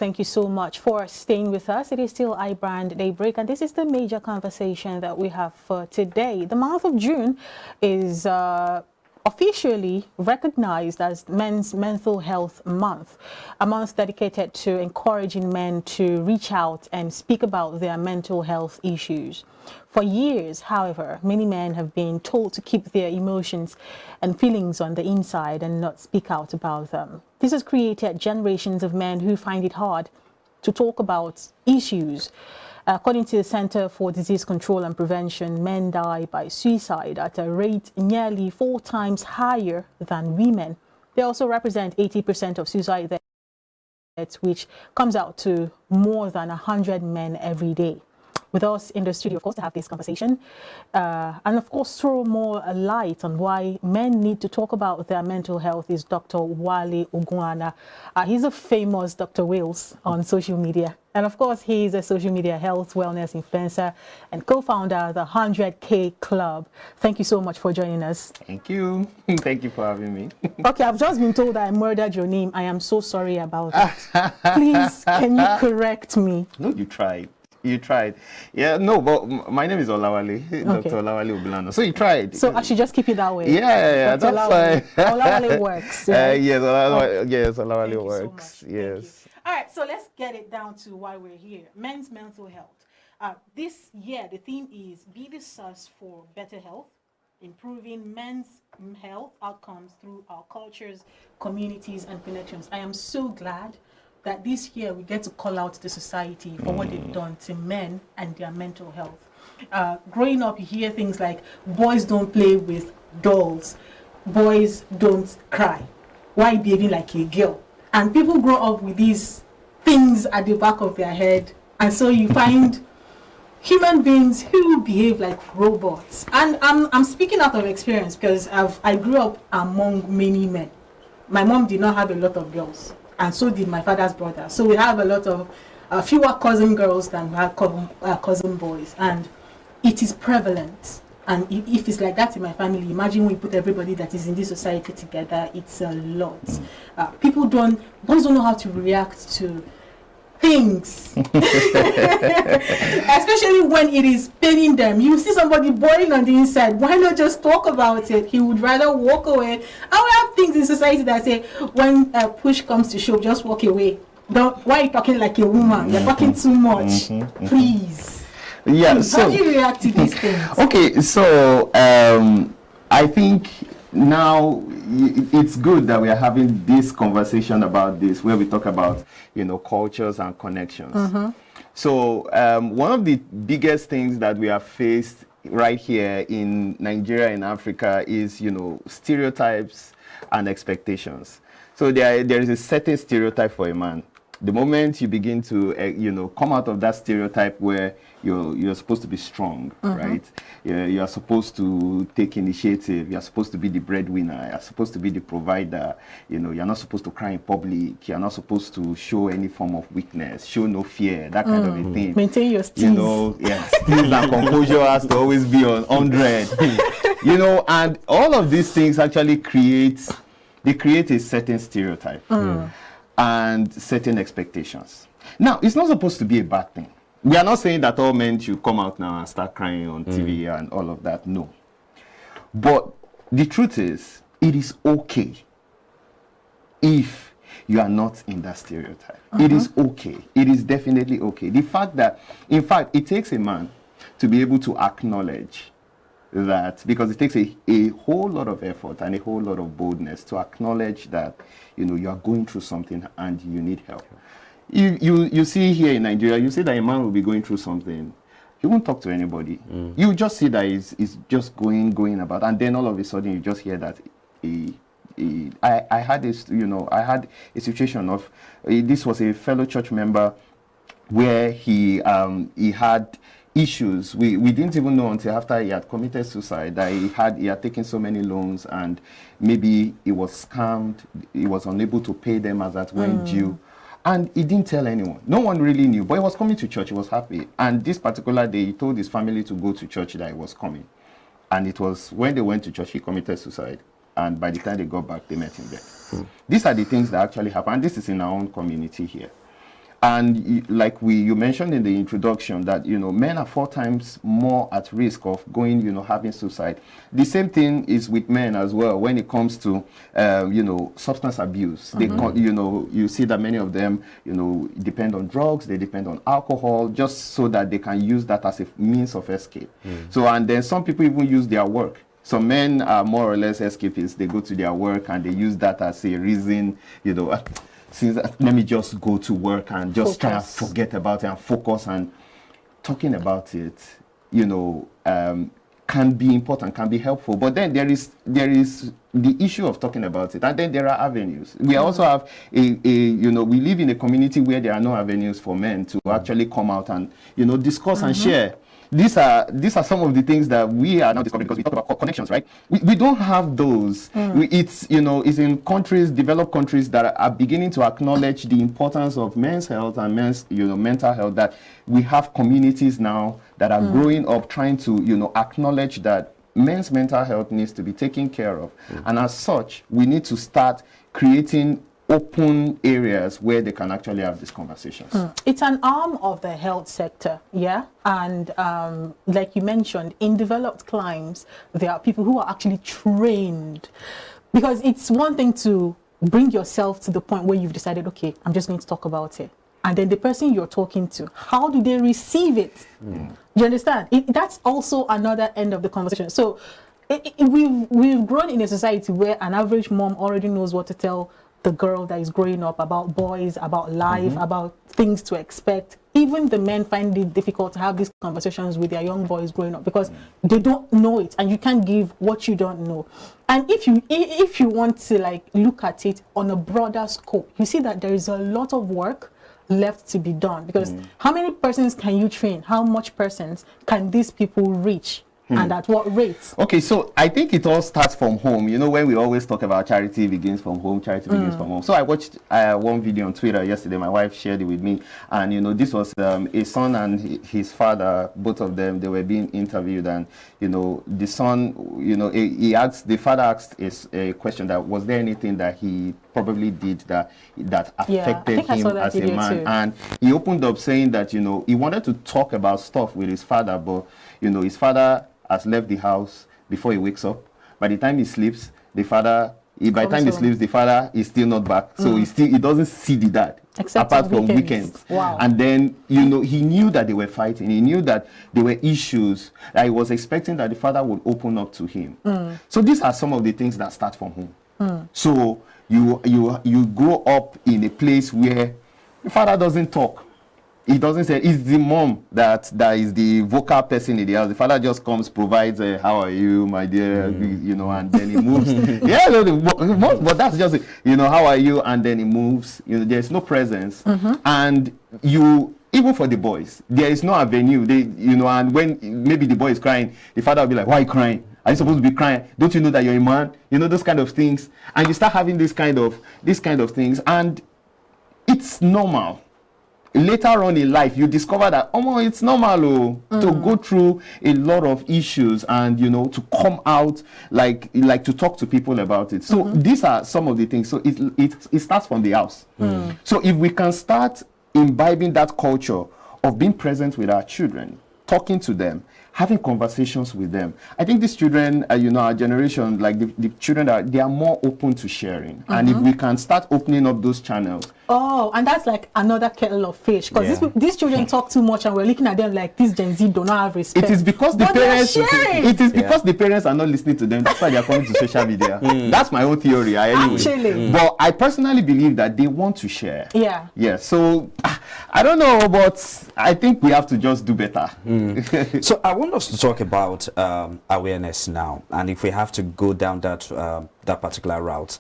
Thank you so much for staying with us. It is still iBrand Daybreak, and this is the major conversation that we have for today. The month of June is officially recognized as Men's Mental Health Month, a month dedicated to encouraging men to reach out and speak about their mental health issues. For years, however, many men have been told to keep their emotions and feelings on the inside and not speak out about them. This has created generations of men who find it hard to talk about issues. According to the Center for Disease Control and Prevention, men die by suicide at a rate nearly 4 times higher than women. They also represent 80% of suicide deaths, which comes out to more than 100 men every day. With us in the studio, of course, to have this conversation and, of course, throw more light on why men need to talk about their mental health is Dr. Wale Ogunana. He's a famous Dr. Wales on social media. And, of course, he's a social media health wellness influencer and co-founder of the 100K Club. Thank you so much for joining us. Thank you. Thank you for having me. Okay, I've just been told that I murdered your name. I am so sorry about it. Please, can you correct me? No, you tried. You tried. Yeah, no, but my name is Olawale, okay. Dr. Olawale Ogunana. So you tried. So I should just keep it that way? Yeah, Dr. that's fine. Olawale works. Right? Yes, Olawale works. Yes. All right, so let's get it down to why we're here. Men's mental health. This year, the theme is Be the Source for Better Health, improving men's health outcomes through our cultures, communities, and connections. I am so glad that this year we get to call out the society for what they've done to men and their mental health. Growing up, you hear things like boys don't play with dolls, boys don't cry. Why behaving like a girl? And people grow up with these things at the back of their head, and so you find human beings who behave like robots. And I'm speaking out of experience because I grew up among many men. My mom did not have a lot of girls, and so did my father's brother. So we have a lot of fewer cousin girls than we have cousin boys, and it is prevalent. And if it's like that in my family, imagine when we put everybody that is in this society together, it's a lot. Boys don't know how to react to things, especially when it is paining them. You see somebody boiling on the inside, why not just talk about it? He would rather walk away. And we have things in society that say, when push comes to shove, just walk away. Why are you talking like a woman? You're talking too much. Please. Yeah. How do you react to these things? Okay, so I think now it's good that we are having this conversation about this, where we talk about, cultures and connections. So one of the biggest things that we have faced right here in Nigeria and Africa is, stereotypes and expectations. So there is a certain stereotype for a man. The moment you begin to, come out of that stereotype where you're supposed to be strong, right? You're supposed to take initiative. You're supposed to be the breadwinner. You're supposed to be the provider. You're not supposed to cry in public. You're not supposed to show any form of weakness, show no fear, that kind of a thing. Maintain your steez. Steez and composure has to always be on 100. And all of these things actually create a certain stereotype. And certain expectations. Now, it's not supposed to be a bad thing. We are not saying that all men should come out now and start crying on TV and all of that. No. But the truth is, it is okay if you are not in that stereotype. It is okay. It is definitely okay. The fact that, in fact, it takes a man to be able to acknowledge that, because it takes a whole lot of effort and a whole lot of boldness to acknowledge that you are going through something and you need help. You see here in Nigeria, you see that a man will be going through something, he won't talk to anybody. You just see that he's just going about, and then all of a sudden you just hear that I had this, I had a situation of this was a fellow church member where he had issues. We didn't even know until after he had committed suicide that he had taken so many loans, and maybe he was scammed. He was unable to pay them as that when due, and he didn't tell anyone. No one really knew, but he was coming to church. He was happy, and this particular day he told his family to go to church that he was coming, and it was when they went to church he committed suicide, and by the time they got back they met him there. These are the things that actually happen, and this is in our own community here. And like you mentioned in the introduction that, men are 4 times more at risk of going, having suicide. The same thing is with men as well when it comes to, substance abuse. They, you see that many of them, depend on drugs, they depend on alcohol, just so that they can use that as a means of escape. So, and then some people even use their work. Some men are more or less escapists. They go to their work and they use that as a reason, since let me just go to work and just try and forget about it and focus. And talking about it, can be important, can be helpful. But then there is the issue of talking about it, and then there are avenues. We also have we live in a community where there are no avenues for men to actually come out and discuss and share. These are some of the things that we are now discovering because we talk about connections, right? We don't have those. It's in countries, developed countries, that are beginning to acknowledge the importance of men's health and men's mental health. That we have communities now that are growing up trying to acknowledge that men's mental health needs to be taken care of, and as such, we need to start creating open areas where they can actually have these conversations. It's an arm of the health sector, yeah? And like you mentioned, in developed climes, there are people who are actually trained. Because it's one thing to bring yourself to the point where you've decided, okay, I'm just going to talk about it. And then the person you're talking to, how do they receive it? Do you understand? That's also another end of the conversation. So we've grown in a society where an average mom already knows what to tell the girl that is growing up about boys, about life, about things to expect. Even the men find it difficult to have these conversations with their young boys growing up because they don't know it, and you can't give what you don't know. And if you want to look at it on a broader scope, you see that there is a lot of work left to be done, because how many persons can you train? How much persons can these people reach? And at what rates? Okay, so I think it all starts from home. When we always talk about charity begins from home, charity begins from home. So I watched one video on Twitter yesterday. My wife shared it with me. And, this was a son and his father, both of them, they were being interviewed. And, the son, the father asked a question that, was there anything that he probably did that affected him as a man? Too. And he opened up saying that, he wanted to talk about stuff with his father, but, his father has left the house before he wakes up. By the time he sleeps, the father is still not back. So he doesn't see the dad. Except apart from weekends. Wow. And then, he knew that they were fighting. He knew that there were issues. That he was expecting that the father would open up to him. So these are some of the things that start from home. So you grow up in a place where the father doesn't talk. He doesn't say, it's the mom that is the vocal person in the house. The father just comes, provides how are you, my dear, and then he moves. But that's just it. How are you? And then he moves. There's no presence. And even for the boys, there is no avenue. And when maybe the boy is crying, the father will be like, why are you crying? Are you supposed to be crying? Don't you know that you're a man? Those kind of things. And you start having this kind of things. And it's normal. Later on in life, you discover that it's normal to go through a lot of issues and to come out like to talk to people about it. So these are some of the things. So it starts from the house. So if we can start imbibing that culture of being present with our children, talking to them, having conversations with them, I think these children, our generation, like the children, they are more open to sharing. And if we can start opening up those channels. Oh, and that's like another kettle of fish, because these children talk too much, and we're looking at them like this Gen Z do not have respect. It is because the parents. It is because the parents are not listening to them. That's why they are coming to social media. That's my own theory, anyway. Actually, but I personally believe that they want to share. Yeah. So I don't know, but I think we have to just do better. So I want us to talk about awareness now, and if we have to go down that particular route,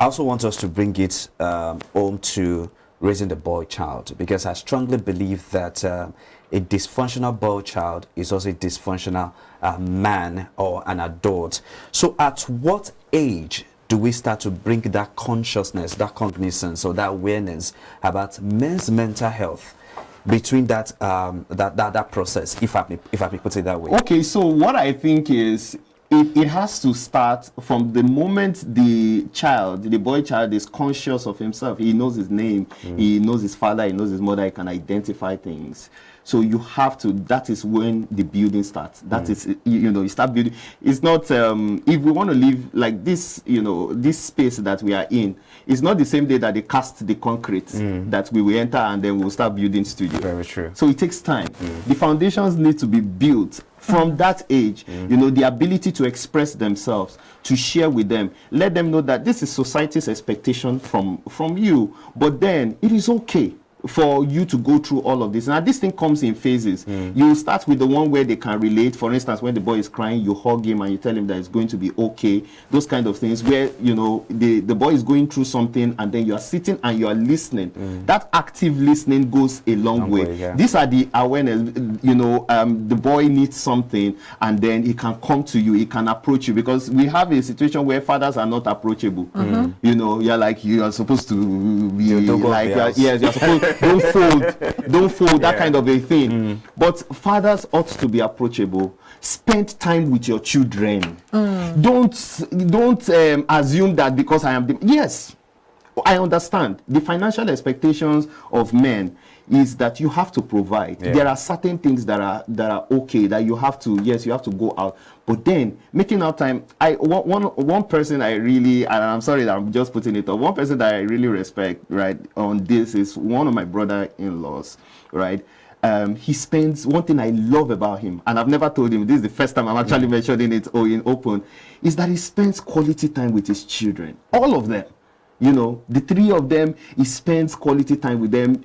I also want us to bring it home to raising the boy child, because I strongly believe that a dysfunctional boy child is also a dysfunctional man or an adult. So at what age do we start to bring that consciousness, that cognizance, or that awareness about men's mental health between that process, if I may put it that way? Okay, so what I think is, it has to start from the moment the boy child is conscious of himself. He knows his name, he knows his father, he knows his mother, he can identify things. So you have to, that is when the building starts. That is, you start building. It's not, if we want to live like this, this space that we are in, it's not the same day that they cast the concrete that we will enter and then we'll start building studio. Very true. So it takes time. The foundations need to be built from that age, the ability to express themselves, to share with them, let them know that this is society's expectation from you, but then it is okay for you to go through all of this. Now, this thing comes in phases. You start with the one where they can relate. For instance, when the boy is crying, you hug him and you tell him that it's going to be okay. Those kind of things where, the boy is going through something and then you are sitting and you are listening. That active listening goes a long way. Yeah. These are the awareness, the boy needs something and then he can come to you, he can approach you, because we have a situation where fathers are not approachable. You're like, you are supposed to be like, yes, you're supposed don't fold, that kind of a thing. But fathers ought to be approachable. Spend time with your children. Don't assume that because I am yes, I understand the financial expectations of men is that you have to provide. There are certain things that are okay, that you have to, you have to go out. But then making out time, one person I really, and I'm sorry that I'm just putting it up, one person that I really respect, right, on this is one of my brother-in-laws, right? He spends, one thing I love about him, and I've never told him, this is the first time I'm actually mentioning it in open, is that he spends quality time with his children. All of them. The three of them, he spends quality time with them.